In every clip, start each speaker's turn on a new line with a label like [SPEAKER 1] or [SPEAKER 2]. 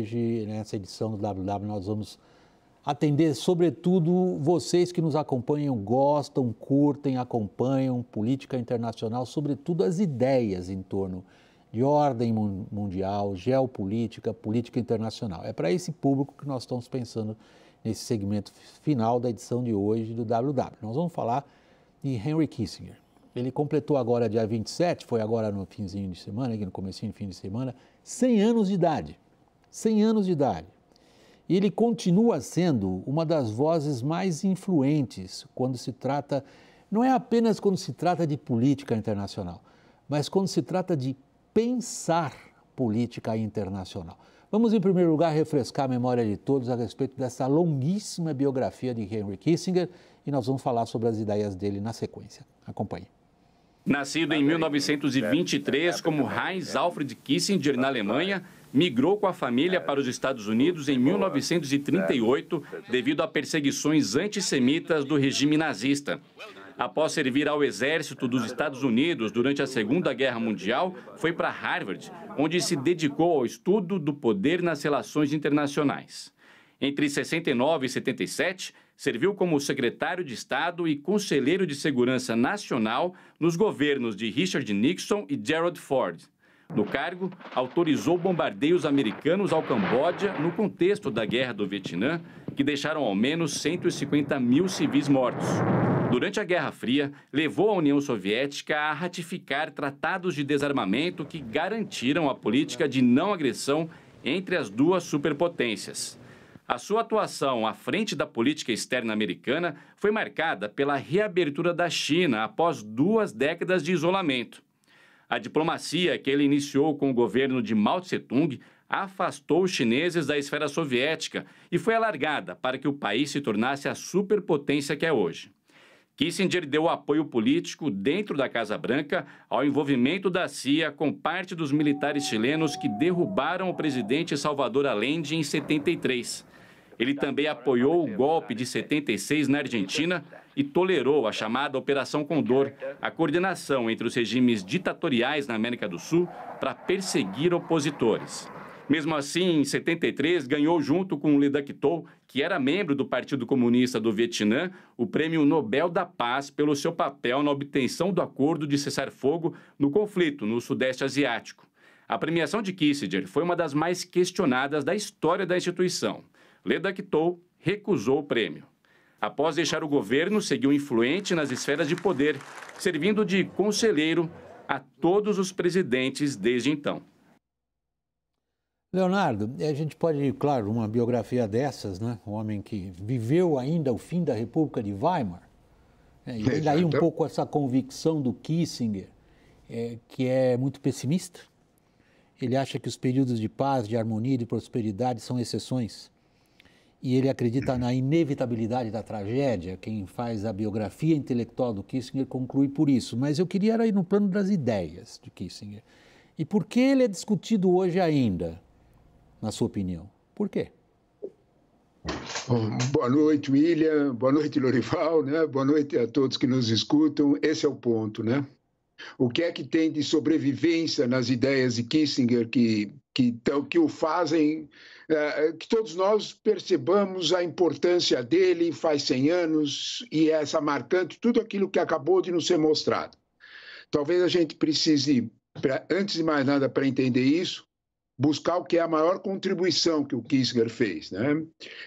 [SPEAKER 1] hoje, nessa edição do WW, nós vamos atender, sobretudo, vocês que nos acompanham, gostam, curtem, acompanham política internacional, sobretudo as ideias em torno de ordem mundial, geopolítica, política internacional. É para esse público que nós estamos pensando nesse segmento final da edição de hoje do WW. Nós vamos falar de Henry Kissinger. Ele completou agora, dia 27, foi agora no finzinho de semana, aqui no comecinho, fim de semana, 100 anos de idade. 100 anos de idade. E ele continua sendo uma das vozes mais influentes quando se trata, não é apenas quando se trata de política internacional, mas quando se trata de pensar política internacional. Vamos, em primeiro lugar, refrescar a memória de todos a respeito dessa longuíssima biografia de Henry Kissinger e nós vamos falar sobre as ideias dele na sequência. Acompanhe.
[SPEAKER 2] Nascido em 1923 como Heinz Alfred Kissinger, na Alemanha, migrou com a família para os Estados Unidos em 1938 devido a perseguições antissemitas do regime nazista. Após servir ao exército dos Estados Unidos durante a Segunda Guerra Mundial, foi para Harvard, onde se dedicou ao estudo do poder nas relações internacionais. Entre 69 e 77, serviu como secretário de Estado e conselheiro de Segurança Nacional nos governos de Richard Nixon e Gerald Ford. No cargo, autorizou bombardeios americanos ao Camboja no contexto da Guerra do Vietnã, que deixaram ao menos 150 mil civis mortos. Durante a Guerra Fria, levou a União Soviética a ratificar tratados de desarmamento que garantiram a política de não agressão entre as duas superpotências. A sua atuação à frente da política externa americana foi marcada pela reabertura da China após 2 décadas de isolamento. A diplomacia que ele iniciou com o governo de Mao Tse-tung afastou os chineses da esfera soviética e foi alargada para que o país se tornasse a superpotência que é hoje. Kissinger deu apoio político dentro da Casa Branca ao envolvimento da CIA com parte dos militares chilenos que derrubaram o presidente Salvador Allende em 73. Ele também apoiou o golpe de 76 na Argentina e tolerou a chamada Operação Condor, a coordenação entre os regimes ditatoriais na América do Sul para perseguir opositores. Mesmo assim, em 73, ganhou junto com Lee Duc-Tho, que era membro do Partido Comunista do Vietnã, o Prêmio Nobel da Paz pelo seu papel na obtenção do acordo de cessar-fogo no conflito no Sudeste Asiático. A premiação de Kissinger foi uma das mais questionadas da história da instituição. Lee Duc-Tho recusou o prêmio. Após deixar o governo, seguiu influente nas esferas de poder, servindo de conselheiro a todos os presidentes desde então.
[SPEAKER 1] Leonardo, a gente pode, claro, uma biografia dessas, né? Um homem que viveu ainda o fim da República de Weimar, né? E vem daí um pouco essa convicção do Kissinger, que é muito pessimista. Ele acha que os períodos de paz, de harmonia e de prosperidade são exceções. E ele acredita na inevitabilidade da tragédia. Quem faz a biografia intelectual do Kissinger conclui por isso. Mas eu queria ir no plano das ideias de Kissinger. E por que ele é discutido hoje ainda, na sua opinião? Por quê?
[SPEAKER 3] Bom, boa noite, William. Boa noite, Lorival, né? Boa noite a todos que nos escutam. Esse é o ponto, né? O que é que tem de sobrevivência nas ideias de Kissinger que o fazem, que todos nós percebamos a importância dele faz 100 anos e essa marcante, tudo aquilo que acabou de nos ser mostrado. Talvez a gente precise, antes de mais nada, para entender isso, buscar o que é a maior contribuição que o Kissinger fez, né?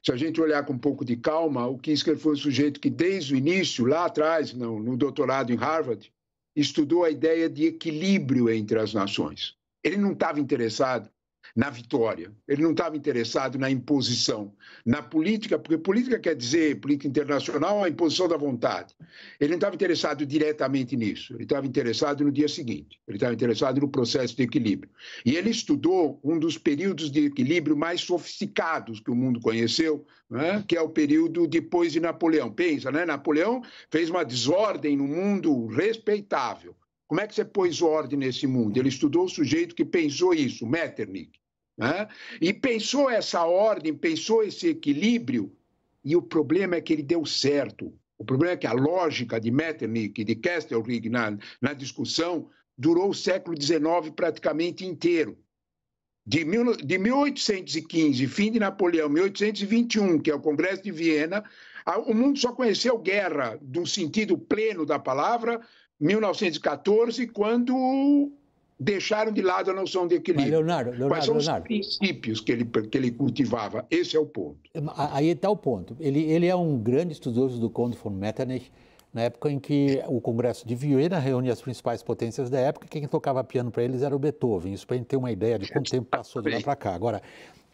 [SPEAKER 3] Se a gente olhar com um pouco de calma, o Kissinger foi um sujeito que desde o início, lá atrás, no doutorado em Harvard, estudou a ideia de equilíbrio entre as nações. Ele não estava interessado na vitória, ele não estava interessado na imposição, na política, porque política quer dizer, política internacional, a imposição da vontade. Ele não estava interessado diretamente nisso, ele estava interessado no dia seguinte, ele estava interessado no processo de equilíbrio. E ele estudou um dos períodos de equilíbrio mais sofisticados que o mundo conheceu, né? Que é o período depois de Napoleão. Pensa, né? Napoleão fez uma desordem no mundo respeitável. Como é que você pôs ordem nesse mundo? Ele estudou o sujeito que pensou isso, Metternich, né? E pensou essa ordem, pensou esse equilíbrio, e o problema é que ele deu certo. O problema é que a lógica de Metternich e de Kestelring na discussão durou o século XIX praticamente inteiro. de 1815, fim de Napoleão, 1821, que é o Congresso de Viena, o mundo só conheceu guerra, no sentido pleno da palavra, 1914, quando deixaram de lado a noção de equilíbrio. Quais são os princípios que ele cultivava? Esse é o ponto.
[SPEAKER 1] Aí está o ponto. Ele é um grande estudioso do Conde von Metternich, na época em que o Congresso de Viena reunia as principais potências da época, e quem tocava piano para eles era o Beethoven. Isso para a gente ter uma ideia de quanto tempo passou de lá para cá. Agora,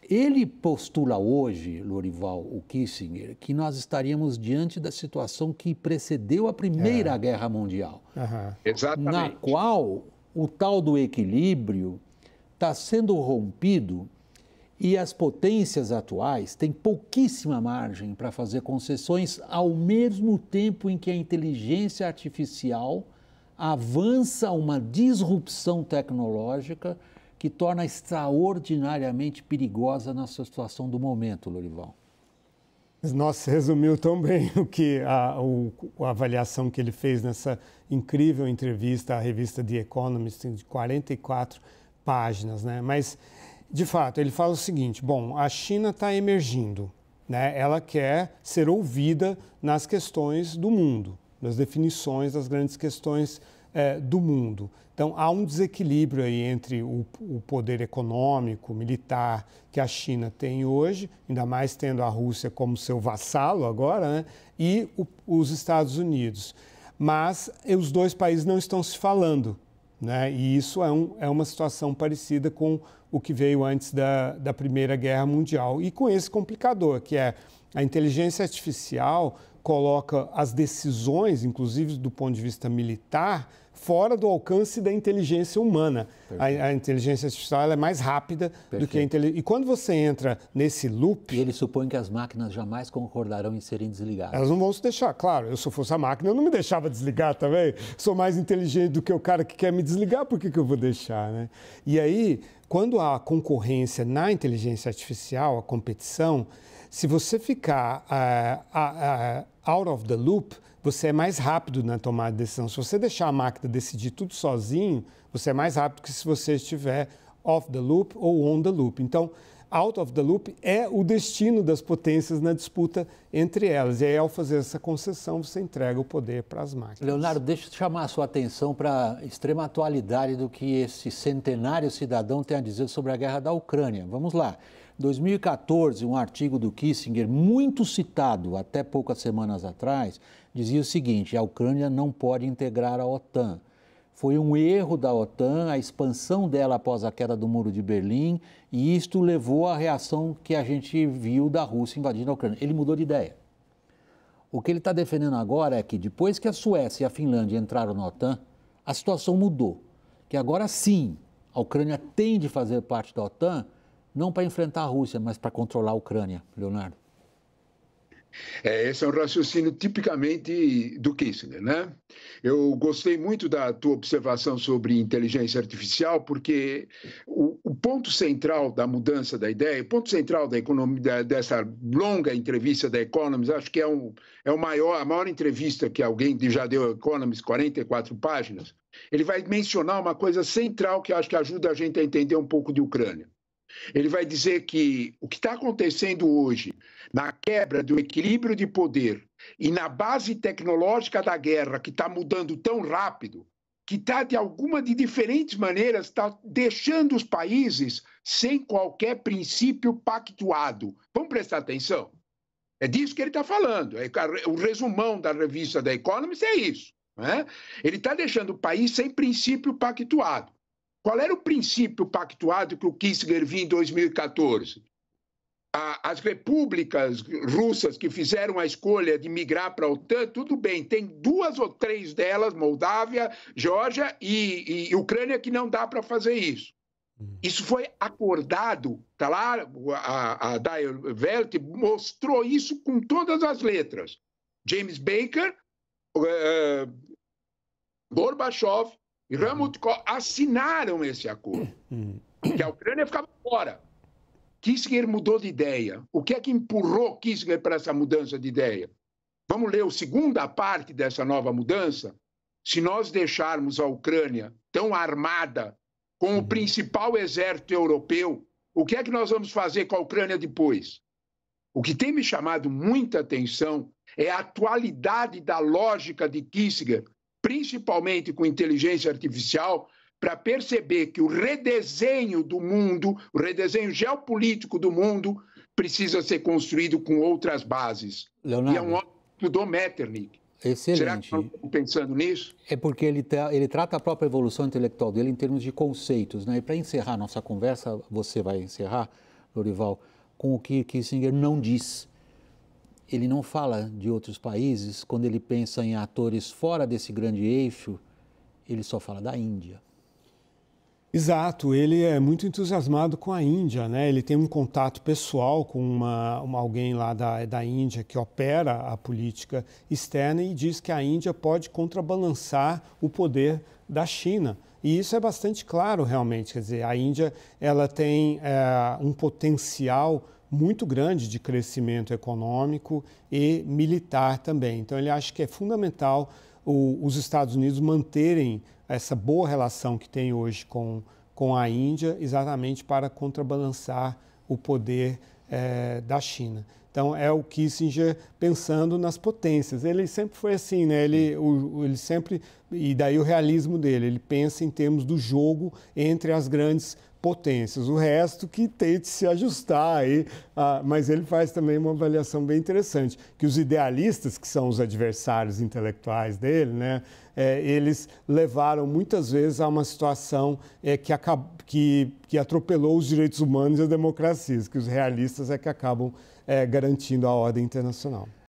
[SPEAKER 1] ele postula hoje, Lorival, o Kissinger, que nós estaríamos diante da situação que precedeu a Primeira Guerra Mundial.
[SPEAKER 3] Exatamente.
[SPEAKER 1] Na qual o tal do equilíbrio está sendo rompido e as potências atuais têm pouquíssima margem para fazer concessões, ao mesmo tempo em que a inteligência artificial avança uma disrupção tecnológica que torna extraordinariamente perigosa a nossa situação do momento, Lorival.
[SPEAKER 4] Nossa, resumiu tão bem o que a avaliação que ele fez nessa incrível entrevista à revista The Economist, de 44 páginas, né? Mas, de fato, ele fala o seguinte: bom, a China está emergindo, né? Ela quer ser ouvida nas questões do mundo, nas definições das grandes questões do mundo. Então, há um desequilíbrio aí entre o poder econômico, militar que a China tem hoje, ainda mais tendo a Rússia como seu vassalo agora, né? E os Estados Unidos. Mas os dois países não estão se falando, né? E isso é uma situação parecida com o que veio antes da Primeira Guerra Mundial. E com esse complicador, que é a inteligência artificial coloca as decisões, inclusive do ponto de vista militar, fora do alcance da inteligência humana. A inteligência artificial ela é mais rápida do que a inteligência. E quando você entra nesse loop...
[SPEAKER 1] E ele supõe que as máquinas jamais concordarão em serem desligadas.
[SPEAKER 4] Elas não vão se deixar. Claro, se eu fosse a máquina, eu não me deixava desligar também. Sou mais inteligente do que o cara que quer me desligar, por que eu vou deixar, né? E aí, quando há concorrência na inteligência artificial, a competição, se você ficar out of the loop, você é mais rápido na tomada de decisão. Se você deixar a máquina decidir tudo sozinho, você é mais rápido que se você estiver off the loop ou on the loop. Então, out of the loop é o destino das potências na disputa entre elas. E aí, ao fazer essa concessão, você entrega o poder para as máquinas.
[SPEAKER 1] Leonardo, deixa eu chamar a sua atenção para a extrema atualidade do que esse centenário cidadão tem a dizer sobre a guerra da Ucrânia. Vamos lá. 2014, um artigo do Kissinger, muito citado até poucas semanas atrás, dizia o seguinte: a Ucrânia não pode integrar a OTAN. Foi um erro da OTAN a expansão dela após a queda do Muro de Berlim, e isto levou à reação que a gente viu da Rússia invadindo a Ucrânia. Ele mudou de ideia. O que ele está defendendo agora é que depois que a Suécia e a Finlândia entraram na OTAN, a situação mudou. Que agora sim, a Ucrânia tem de fazer parte da OTAN, não para enfrentar a Rússia, mas para controlar a Ucrânia, Leonardo.
[SPEAKER 3] Esse é um raciocínio tipicamente do Kissinger, né? Eu gostei muito da tua observação sobre inteligência artificial, porque o ponto central da mudança da ideia, o ponto central da economia, dessa longa entrevista da Economist, acho que é a maior entrevista que alguém já deu ao Economist, 44 páginas, ele vai mencionar uma coisa central que acho que ajuda a gente a entender um pouco de Ucrânia. Ele vai dizer que o que está acontecendo hoje, na quebra do equilíbrio de poder e na base tecnológica da guerra, que está mudando tão rápido, que está, de diferentes maneiras, está deixando os países sem qualquer princípio pactuado. Vamos prestar atenção? É disso que ele está falando. O resumão da revista The Economist é isso, né? Ele está deixando o país sem princípio pactuado. Qual era o princípio pactuado que o Kissinger viu em 2014? As repúblicas russas que fizeram a escolha de migrar para a OTAN, tudo bem, tem 2 ou 3 delas, Moldávia, Geórgia e Ucrânia, que não dá para fazer isso. Isso foi acordado, está lá, a Die Welt mostrou isso com todas as letras. James Baker, Gorbachev e Helmut Kohl assinaram esse acordo, que a Ucrânia ficava fora. Kissinger mudou de ideia. O que é que empurrou Kissinger para essa mudança de ideia? Vamos ler a segunda parte dessa nova mudança? Se nós deixarmos a Ucrânia tão armada com o principal exército europeu, o que é que nós vamos fazer com a Ucrânia depois? O que tem me chamado muita atenção é a atualidade da lógica de Kissinger, principalmente com inteligência artificial, para perceber que o redesenho do mundo, o redesenho geopolítico do mundo, precisa ser construído com outras bases.
[SPEAKER 1] Leonardo,
[SPEAKER 3] e é um óbvio do Metternich.
[SPEAKER 1] Excelente.
[SPEAKER 3] Será que nós estamos pensando nisso?
[SPEAKER 1] É porque ele trata a própria evolução intelectual dele em termos de conceitos, né? E para encerrar nossa conversa, você vai encerrar, Lorival, com o que Kissinger não diz. Ele não fala de outros países. Quando ele pensa em atores fora desse grande eixo, ele só fala da Índia.
[SPEAKER 4] Exato, ele é muito entusiasmado com a Índia, né? Ele tem um contato pessoal com alguém lá da Índia que opera a política externa e diz que a Índia pode contrabalançar o poder da China. E isso é bastante claro, realmente. Quer dizer, a Índia ela tem um potencial muito grande de crescimento econômico e militar também. Então, ele acha que é fundamental os Estados Unidos manterem essa boa relação que tem hoje com a Índia, exatamente para contrabalançar o poder da China. Então, é o Kissinger pensando nas potências. Ele sempre foi assim, né? Ele sempre, e daí o realismo dele, ele pensa em termos do jogo entre as grandes potências. O resto que tente se ajustar aí, mas ele faz também uma avaliação bem interessante, que os idealistas, que são os adversários intelectuais dele, né? Eles levaram muitas vezes a uma situação que atropelou os direitos humanos e as democracias, que os realistas é que acabam garantindo a ordem internacional.